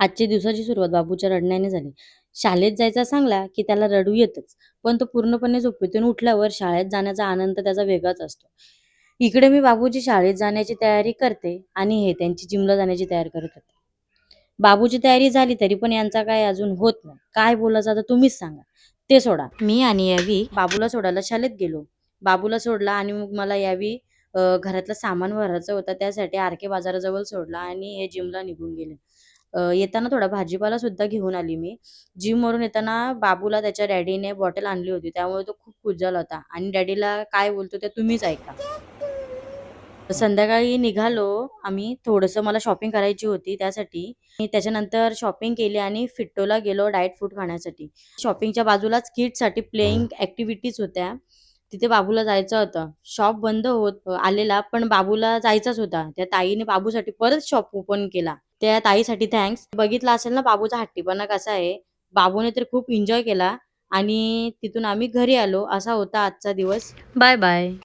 आजच्या दिवसाची सुरुवात बाबूच्या रडण्याने झाली. शाळेत जायचा सांगला, की त्याला रडू येतच. पण तो पूर्णपणे झोपेतून उठल्यावर शाळेत जाण्याचा आनंद त्याचा वेगळाच असतो. इकडे मी बाबूची शाळेत जाण्याची तयारी करते आणि हे त्यांची जिमला जाण्याची तयारी करत होते. बाबूची तयारी झाली तरी पण यांचा काय अजून होत नाही. काय बोलायचं आता तुम्हीच सांगा. ते सोडा. मी आणि यावी बाबूला सोडायला शाळेत गेलो. बाबूला सोडला आणि मग मला यावी घरातलं सामान भरायचं होतं त्यासाठी आर-के बाजाराजवळ सोडला आणि हे जिमला निघून गेले. येताना थोडा भाजीपाला सुद्धा घेऊन आली मी. जिमवरून येताना बाबूला त्याच्या डॅडीने बॉटल आणली होती. त्यामुळे तो खूप खुश झाला होता आणि डॅडीला काय बोलतो ते तुम्हीच ऐका. संध्याकाळी निघालो आम्ही. थोडंसं मला शॉपिंग करायची होती त्यासाठी. मी त्याच्यानंतर शॉपिंग केली आणि फिट्टोला गेलो डाएट फूड खाण्यासाठी. शॉपिंगच्या बाजूलाच किड्ससाठी प्लेइंग ॲक्टिव्हिटीज होत्या. तिथे बाबूला जायचं होतं. शॉप बंद होत आलेला पण बाबूला जायचाच होता. त्या ताईने बाबूसाठी परत शॉप ओपन केला. त्या ताईसाठी थँक्स. बघितलं असेल ना बाबूचा हट्टीपणा कसा आहे. बाबूने तर खूप एन्जॉय केला आणि तिथून आम्ही घरी आलो. असा होता आजचा दिवस. Bye bye.